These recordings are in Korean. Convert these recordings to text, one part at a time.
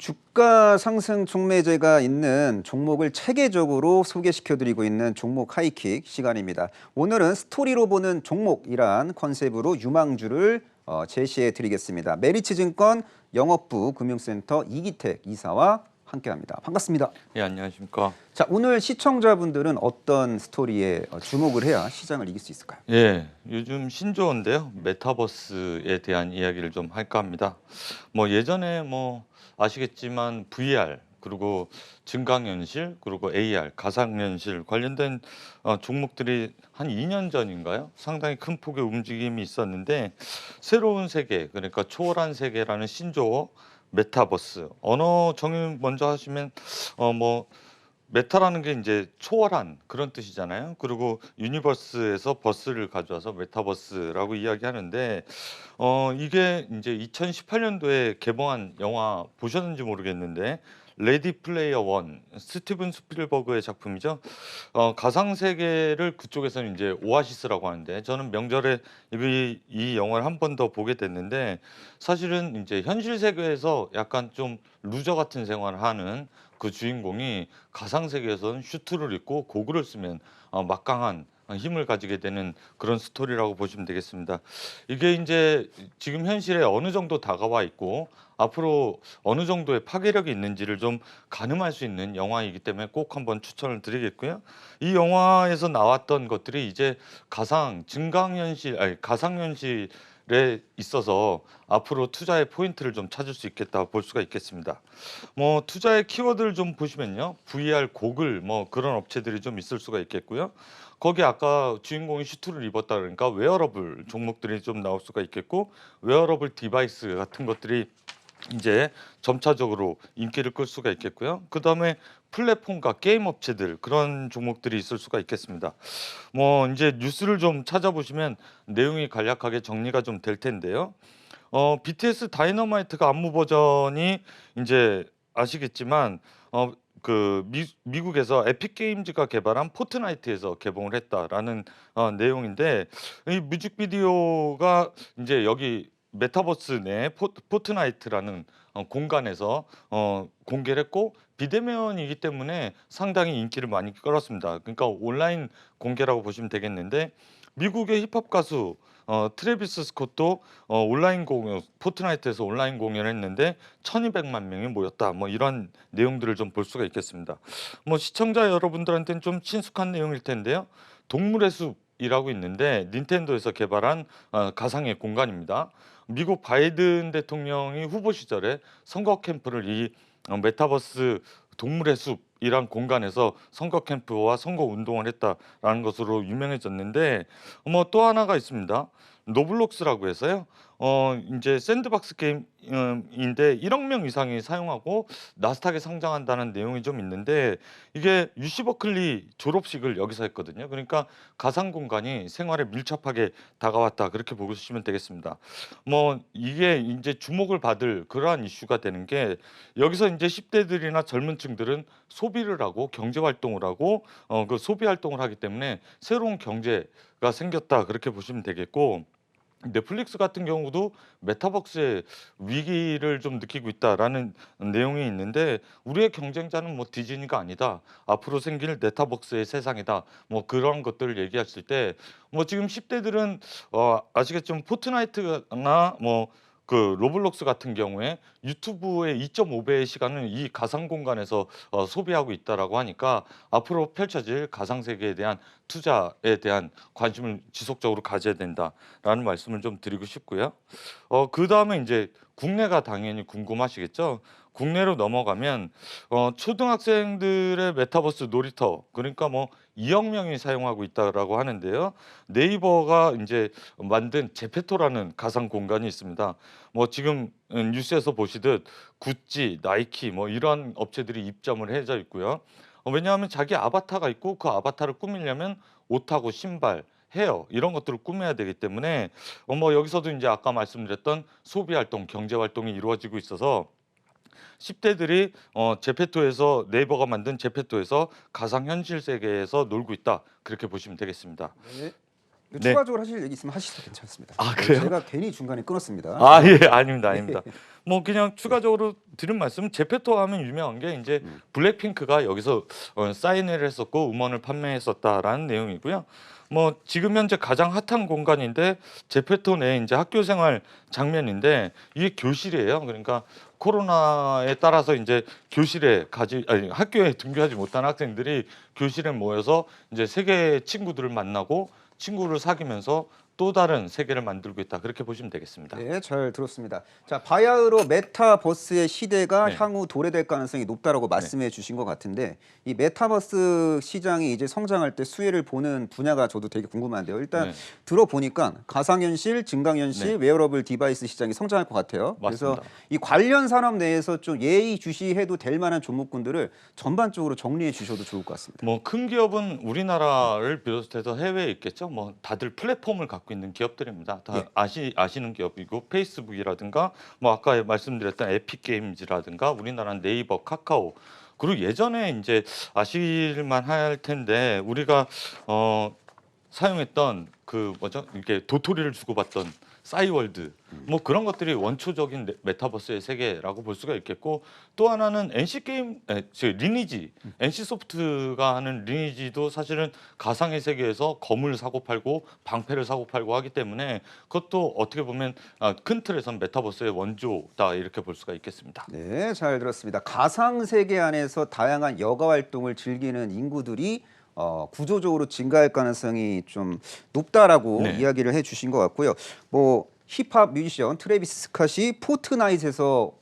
주가 상승 촉매제가 있는 종목을 체계적으로 소개시켜드리고 있는 종목 하이킥 시간입니다. 오늘은 스토리로 보는 종목이란 컨셉으로 유망주를 제시해드리겠습니다. 메리츠증권 영업부 금융센터 이기택 이사와 함께합니다. 반갑습니다. 예, 안녕하십니까. 자, 오늘 시청자분들은 어떤 스토리에 주목을 해야 시장을 이길 수 있을까요? 예, 요즘 신조어인데요. 메타버스에 대한 이야기를 좀 할까 합니다. 예전에 아시겠지만 VR 그리고 증강현실 그리고 AR 가상현실 관련된 종목들이 한 2년 전인가요? 상당히 큰 폭의 움직임이 있었는데 새로운 세계 그러니까 초월한 세계라는 신조어 메타버스 언어 정의 먼저 하시면 메타라는 게 이제 초월한 그런 뜻이잖아요. 그리고 유니버스에서 버스를 가져와서 메타버스라고 이야기하는데 이게 이제 2018년도에 개봉한 영화 보셨는지 모르겠는데 레디 플레이어 원 스티븐 스필버그의 작품이죠. 가상 세계를 그쪽에서는 이제 오아시스라고 하는데 저는 명절에 이 영화를 한 번 더 보게 됐는데 사실은 이제 현실 세계에서 약간 좀 루저 같은 생활을 하는 그 주인공이 가상 세계에서는 슈트를 입고 고글을 쓰면 막강한 힘을 가지게 되는 그런 스토리라고 보시면 되겠습니다. 이게 이제 지금 현실에 어느 정도 다가와 있고 앞으로 어느 정도의 파괴력이 있는지를 좀 가늠할 수 있는 영화이기 때문에 꼭 한번 추천을 드리겠고요. 이 영화에서 나왔던 것들이 이제 가상현실에 있어서 앞으로 투자의 포인트를 좀 찾을 수 있겠다 볼 수가 있겠습니다. 투자의 키워드를 좀 보시면요. VR 고글 그런 업체들이 좀 있을 수가 있겠고요. 거기 아까 주인공이 슈트를 입었다 그러니까 웨어러블 종목들이 좀 나올 수가 있겠고 웨어러블 디바이스 같은 것들이 이제 점차적으로 인기를 끌 수가 있겠고요. 그다음에 플랫폼과 게임 업체들 그런 종목들이 있을 수가 있겠습니다. 이제 뉴스를 좀 찾아보시면 내용이 간략하게 정리가 좀 될 텐데요. BTS 다이너마이트가 안무 버전이 이제 아시겠지만 미국에서 에픽 게임즈가 개발한 포트나이트에서 개봉을 했다라는 내용인데 이 뮤직비디오가 이제 여기 메타버스 내 포트나이트라는 공간에서 공개를 했고 비대면이기 때문에 상당히 인기를 많이 끌었습니다. 그러니까 온라인 공개라고 보시면 되겠는데 미국의 힙합 가수 트래비스 스콧도 온라인 공연 포트나이트에서 온라인 공연을 했는데 1,200만 명이 모였다. 이런 내용들을 좀 볼 수가 있겠습니다. 시청자 여러분들한테는 좀 친숙한 내용일 텐데요. 동물의 숲이라고 있는데 닌텐도에서 개발한 가상의 공간입니다. 미국 바이든 대통령이 후보 시절에 선거 캠프를 이 메타버스 동물의 숲이란 공간에서 선거 캠프와 선거 운동을 했다라는 것으로 유명해졌는데 또 하나가 있습니다. 노블록스라고 해서요. 인제 샌드박스 게임인데 1억 명 이상이 사용하고 나스닥에 상장한다는 내용이 좀 있는데 이게 UC 버클리 졸업식을 여기서 했거든요. 그러니까 '가상 공간이 생활에 밀접하게 다가왔다.' 그렇게 보시면 되겠습니다. 이게 인제 주목을 받을 그러한 이슈가 되는 게 여기서 인제 10 대들이나 젊은 층들은 소비를 하고 경제 활동을 하고 그 소비 활동을 하기 때문에 '새로운 경제가 생겼다.' 그렇게 보시면 되겠고 넷플릭스 같은 경우도 메타버스의 위기를 좀 느끼고 있다라는 내용이 있는데 "우리의 경쟁자는 디즈니가 아니다. 앞으로 생길 메타버스의 세상이다." 그런 것들을 얘기했을 때 지금 10 대들은 아시겠지만 포트나이트나 로블록스 같은 경우에 유튜브의 2.5 배의 시간을 이 가상 공간에서 소비하고 있다라고 하니까 앞으로 펼쳐질 가상 세계에 대한 투자에 대한 관심을 지속적으로 가져야 된다라는 말씀을 좀 드리고 싶고요. 그다음에 인제 국내가 당연히 궁금하시겠죠. 국내로 넘어가면 초등학생들의 메타버스 놀이터 그러니까 2억 명이 사용하고 있다라고 하는데요. 네이버가 인제 만든 제페토라는 가상 공간이 있습니다. 지금 뉴스에서 보시듯 구찌, 나이키 이런 업체들이 입점을 해져 있고요. 왜냐하면 자기 아바타가 있고 그 아바타를 꾸미려면 옷하고 신발, 헤어 이런 것들을 꾸며야 되기 때문에 여기서도 인제 아까 말씀드렸던 소비 활동, 경제 활동이 이루어지고 있어서 10 대들이 제페토에서 네이버가 만든 제페토에서 가상 현실 세계에서 놀고 있다. 그렇게 보시면 되겠습니다. 네. 네. 추가적으로 하실 얘기 있으면 하셔도 괜찮습니다. 아, 그래요? 제가 괜히 중간에 끊었습니다. 아, 예, 아닙니다, 아닙니다. 네. 뭐 그냥 추가적으로 드린 말씀, 제페토 하면 유명한 게 이제 블랙핑크가 여기서 사인회를 했었고 음원을 판매했었다라는 내용이고요. 뭐 지금 현재 가장 핫한 공간인데 제페토 내 이제 학교 생활 장면인데 이게 교실이에요. 그러니까 코로나에 따라서 이제 학교에 등교하지 못한 학생들이 교실에 모여서 이제 세계 친구들을 만나고 친구를 사귀면서 또 다른 세계를 만들고 있다. 그렇게 보시면 되겠습니다. 네, 잘 들었습니다. 자, 바야흐로 메타버스의 시대가 네. 향후 도래될 가능성이 높다라고 말씀해 주신 것 같은데 이 메타버스 시장이 이제 성장할 때 수혜를 보는 분야가 저도 되게 궁금한데요. 일단 네. 들어보니까 가상현실, 증강현실, 네. 웨어러블 디바이스 시장이 성장할 것 같아요. 그래서 맞습니다. 이 관련 산업 내에서 좀 예의주시해도 될 만한 종목군들을 전반적으로 정리해 주셔도 좋을 것 같습니다. 뭐 큰 기업은 우리나라를 비롯해서 해외에 있겠죠. 뭐 다들 플랫폼을 갖고 있는 기업들입니다. 다 예. 아시는 기업이고 페이스북이라든가 뭐 아까 말씀드렸던 에픽 게임즈라든가 우리나라 네이버, 카카오. 그리고 예전에 이제 아실만 할 텐데 우리가 사용했던 그 뭐죠? 이렇게 도토리를 주고받던 싸이월드 뭐 그런 것들이 원초적인 메타버스의 세계라고 볼 수가 있겠고 또 하나는 리니지 NC소프트가 하는 리니지도 사실은 가상의 세계에서 검을 사고 팔고 방패를 사고 팔고 하기 때문에 그것도 어떻게 보면 큰 틀에선 메타버스의 원조다 이렇게 볼 수가 있겠습니다. 네, 잘 들었습니다. 가상 세계 안에서 다양한 여가 활동을 즐기는 인구들이 구조적으로 증가할 가능성이 좀 높다라고 네. 이야기를 해주신 것 같고요. 뭐 힙합 뮤지션 트래비스 스캇이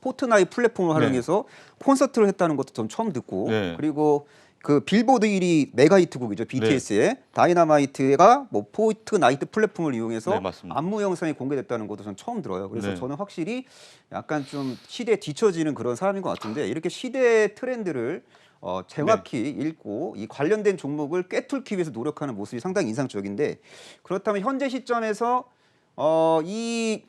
포트나잇 플랫폼을 네. 활용해서 콘서트를 했다는 것도 전 처음 듣고 네. 그리고 그 빌보드 1위 메가 히트곡이죠. BTS의 다이너마이트가 뭐 포트나이트 플랫폼을 이용해서 네, 맞습니다. 안무 영상이 공개됐다는 것도 전 처음 들어요. 그래서 네. 저는 확실히 약간 좀 시대에 뒤처지는 그런 사람인 것 같은데 이렇게 시대의 트렌드를 정확히 읽고 이 관련된 종목을 꿰뚫기 위해서 노력하는 모습이 상당히 인상적인데 그렇다면 현재 시점에서 이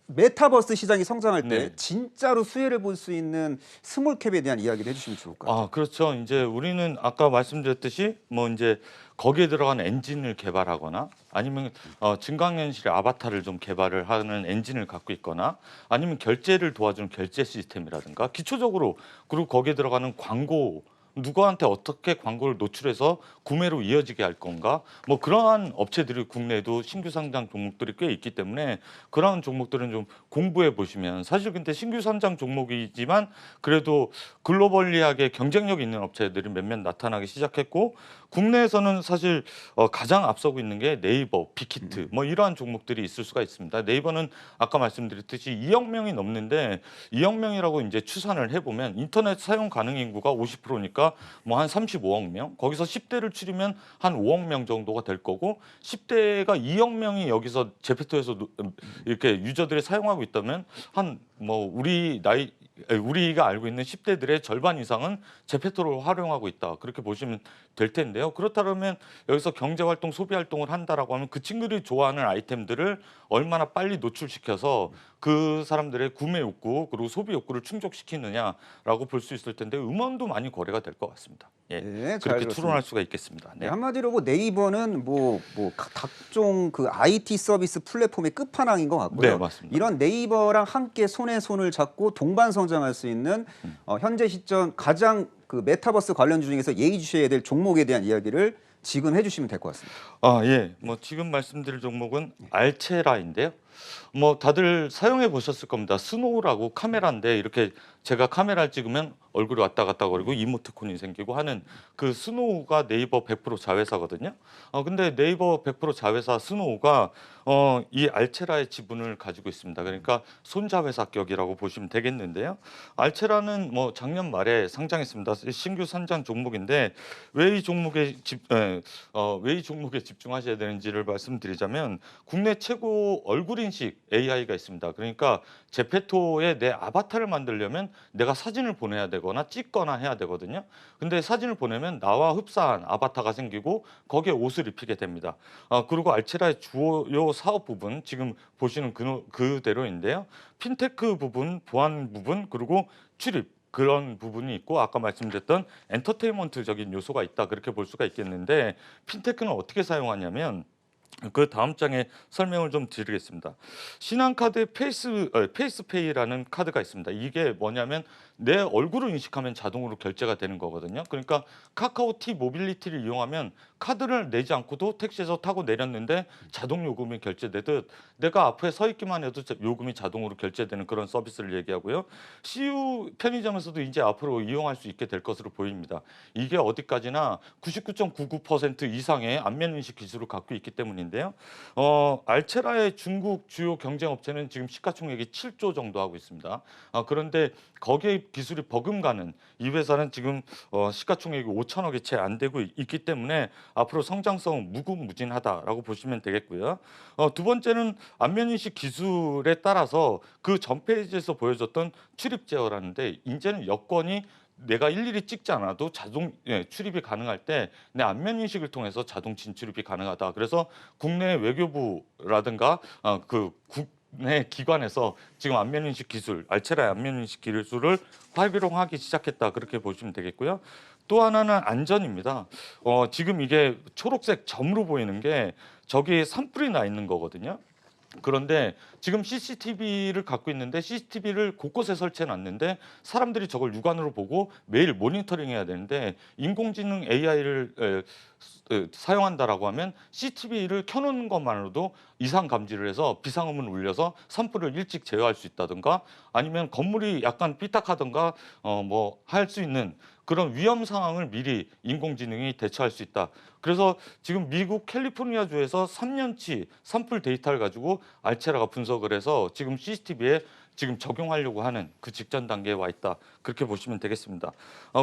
메타버스 시장이 성장할 때 네. 진짜로 수혜를 볼 수 있는 스몰캡에 대한 이야기를 해주시면 좋을 것 같아요. 그렇죠. 이제 우리는 아까 말씀드렸듯이 뭐 이제 거기에 들어간 엔진을 개발하거나 아니면 증강현실의 아바타를 좀 개발을 하는 엔진을 갖고 있거나 아니면 결제를 도와주는 결제 시스템이라든가 기초적으로 그리고 거기에 들어가는 광고 누구한테 어떻게 광고를 노출해서 구매로 이어지게 할 건가 뭐 그러한 업체들이 국내에도 신규 상장 종목들이 꽤 있기 때문에 그러한 종목들은 좀 공부해 보시면 사실 근데 신규 상장 종목이지만 그래도 글로벌리하게 경쟁력 있는 업체들이 몇몇 나타나기 시작했고 국내에서는 사실 가장 앞서고 있는 게 네이버, 빅히트 뭐 이러한 종목들이 있을 수가 있습니다. 네이버는 아까 말씀드렸듯이 2억 명이 넘는데 2억 명이라고 이제 추산을 해보면 인터넷 사용 가능 인구가 50%니까 뭐 한 35억 명 거기서 10대를 추리면 한 5억 명 정도가 될 거고 10대가 2억 명이 여기서 제페토에서 이렇게 유저들이 사용하고 있다면 한 뭐 우리가 알고 있는 10대들의 절반 이상은 제페토를 활용하고 있다. 그렇게 보시면 될 텐데요. 그렇다면 여기서 경제활동, 소비활동을 한다라고 하면 그 친구들이 좋아하는 아이템들을 얼마나 빨리 노출시켜서 그 사람들의 구매 욕구 그리고 소비 욕구를 충족시키느냐라고 볼 수 있을 텐데 음원도 많이 거래가 될 것 같습니다. 예, 네, 잘 그렇게 들었습니다. 추론할 수가 있겠습니다. 네, 네. 한마디로 뭐 네이버는 각종 그 IT 서비스 플랫폼의 끝판왕인 것 같고요. 네, 맞습니다. 이런 네이버랑 함께 손에 손을 잡고 동반 성장할 수 있는 현재 시점 가장 그 메타버스 관련 중에서 예의주시해야 될 종목에 대한 이야기를 지금 해주시면 될 것 같습니다. 예. 뭐 지금 말씀드릴 종목은 알체라인데요. 뭐 다들 사용해 보셨을 겁니다. 스노우라고 카메라인데 이렇게 제가 카메라를 찍으면 얼굴이 왔다 갔다 거리고 이모티콘이 생기고 하는 그 스노우가 네이버 100% 자회사거든요. 근데 네이버 100% 자회사 스노우가 이 알체라의 지분을 가지고 있습니다. 그러니까 손자회사격이라고 보시면 되겠는데요. 알체라는 뭐 작년 말에 상장했습니다. 신규 상장 종목인데 왜 이 종목에 집중하셔야 되는지를 말씀드리자면 국내 최고 얼굴 인식 AI가 있습니다. 그러니까 제페토에 내 아바타를 만들려면 내가 사진을 보내야 되거나 찍거나 해야 되거든요. 근데 사진을 보내면 나와 흡사한 아바타가 생기고 거기에 옷을 입히게 됩니다. 그리고 알체라의 주요 사업 부분 지금 보시는 그대로인데요. 핀테크 부분, 보안 부분 그리고 출입 그런 부분이 있고 아까 말씀드렸던 엔터테인먼트적인 요소가 있다 그렇게 볼 수가 있겠는데 핀테크는 어떻게 사용하냐면 그 다음 장에 설명을 좀 드리겠습니다. 신한카드에 페이스페이라는 카드가 있습니다. 이게 뭐냐면 내 얼굴을 인식하면 자동으로 결제가 되는 거거든요. 그러니까 카카오티 모빌리티를 이용하면 카드를 내지 않고도 택시에서 타고 내렸는데 자동 요금이 결제되듯 내가 앞에 서 있기만 해도 요금이 자동으로 결제되는 그런 서비스를 얘기하고요. CU 편의점에서도 이제 앞으로 이용할 수 있게 될 것으로 보입니다. 이게 어디까지나 99.99% 이상의 안면 인식 기술을 갖고 있기 때문인데요. 알체라의 중국 주요 경쟁 업체는 지금 시가총액이 7조 정도 하고 있습니다. 그런데 거기에 기술이 버금가는 이 회사는 지금 시가총액이 5천억이 채 안 되고 있기 때문에 앞으로 성장성은 무궁무진하다라고 보시면 되겠고요. 두 번째는 안면인식 기술에 따라서 그 전 페이지에서 보여줬던 출입 제어라는데 이제는 여권이 내가 일일이 찍지 않아도 자동 출입이 가능할 때 내 안면 인식을 통해서 자동 진출입이 가능하다. 그래서 국내 외교부라든가 그 국내 기관에서 지금 안면 인식 기술, 알체라 안면 인식 기술을 활용하기 시작했다. 그렇게 보시면 되겠고요. 또 하나는 안전입니다. 지금 이게 초록색 점으로 보이는 게 저기 산불이 나 있는 거거든요. 그런데 지금 CCTV를 갖고 있는데 CCTV를 곳곳에 설치해 놨는데 사람들이 저걸 육안으로 보고 매일 모니터링 해야 되는데 인공지능 AI를 사용한다라고 하면 CCTV를 켜놓는 것만으로도 이상 감지를 해서 비상음을 울려서 산불을 일찍 제어할 수 있다든가 아니면 건물이 약간 삐딱하던가 뭐 할 수 있는 그런 위험 상황을 미리 인공지능이 대처할 수 있다. 그래서 지금 미국 캘리포니아주에서 3년치 산불 데이터를 가지고 알체라가 분석을 해서 지금 CCTV에 지금 적용하려고 하는 그 직전 단계에 와 있다. 그렇게 보시면 되겠습니다.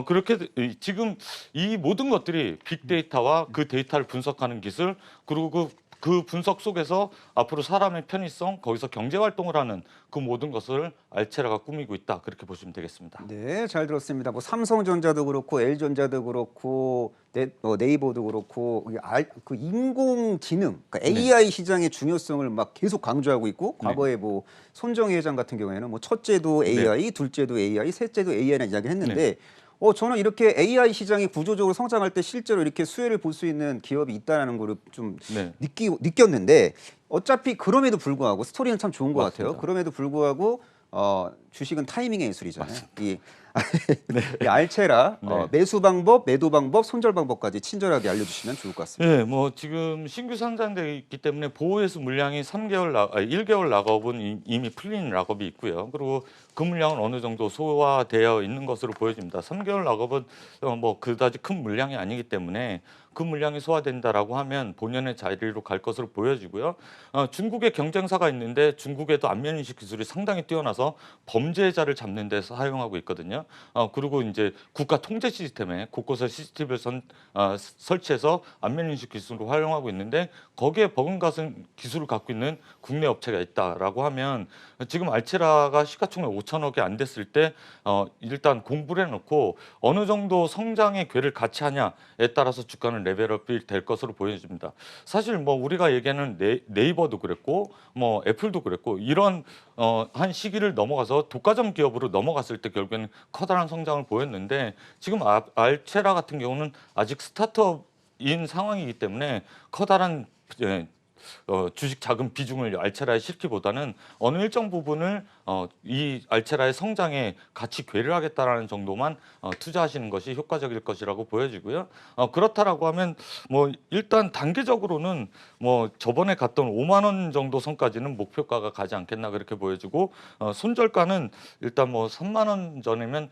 그렇게 지금 이 모든 것들이 빅데이터와 그 데이터를 분석하는 기술 그리고 그 분석 속에서 앞으로 사람의 편의성 거기서 경제 활동을 하는 그 모든 것을 알체라가 꾸미고 있다. 그렇게 보시면 되겠습니다. 네, 잘 들었습니다. 뭐 삼성전자도 그렇고 LG전자도 그렇고 네이버도 그렇고 그 인공지능, 그러니까 네. AI 시장의 중요성을 막 계속 강조하고 있고 과거에 뭐 손정희 회장 같은 경우에는 뭐 첫째도 AI, 둘째도 AI, 셋째도 AI라는 이야기를 했는데 저는 이렇게 AI 시장이 구조적으로 성장할 때 실제로 이렇게 수혜를 볼 수 있는 기업이 있다는 거를 좀 네. 느꼈는데 어차피 그럼에도 불구하고 스토리는 참 좋은 것 같아요. 맞습니다. 그럼에도 불구하고 주식은 타이밍의 예술이잖아요. 이 알체라 네. 매수 방법, 매도 방법, 손절 방법까지 친절하게 알려주시면 좋을 것 같습니다. 예, 뭐 지금 신규 상장돼 있기 때문에 보호회수 물량이 1개월 락업은 이미 풀린 락업이 있고요. 그리고 그 물량은 어느 정도 소화되어 있는 것으로 보여집니다. 3개월 락업은 뭐 그다지 큰 물량이 아니기 때문에 그 물량이 소화된다라고 하면 본연의 자리로 갈 것으로 보여지고요. 중국에 경쟁사가 있는데 중국에도 안면인식 기술이 상당히 뛰어나서 범죄자를 잡는 데 사용하고 있거든요. 그리고 이제 국가 통제 시스템에 곳곳에 CCTV를 설치해서 안면인식 기술을 활용하고 있는데 거기에 버금가는 기술을 갖고 있는 국내 업체가 있다라고 하면 지금 알체라가 시가총액 5천억이 안 됐을 때 일단 공부를 해놓고 어느 정도 성장의 궤를 같이 하냐에 따라서 주가는 레벨업이 될 것으로 보여집니다. 사실 뭐 우리가 얘기하는 네이버도 그랬고 뭐 애플도 그랬고 이런 한 시기를 넘어가서 독과점 기업으로 넘어갔을 때 결국에는 커다란 성장을 보였는데 지금 알체라 같은 경우는 아직 스타트업인 상황이기 때문에 커다란 주식 자금 비중을 알체라에 싣기보다는 어느 일정 부분을 이 알체라의 성장에 같이 괴를 하겠다라는 정도만 투자하시는 것이 효과적일 것이라고 보여지고요. 그렇다라고 하면 뭐 일단 단기적으로는 뭐 저번에 갔던 5만 원 정도 선까지는 목표가가 가지 않겠나 그렇게 보여지고 손절가는 일단 뭐 3만 원 전이면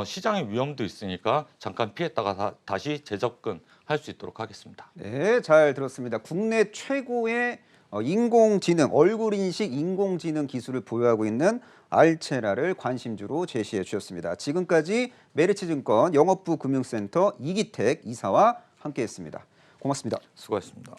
시장의 위험도 있으니까 잠깐 피했다가 다시 재접근 할 수 있도록 하겠습니다. 네, 잘 들었습니다. 국내 최고의 인공지능, 얼굴 인식 인공지능 기술을 보유하고 있는 알체라를 관심주로 제시해 주셨습니다. 지금까지 메리츠증권 영업부 금융센터 이기택 이사와 함께했습니다. 고맙습니다. 수고하셨습니다.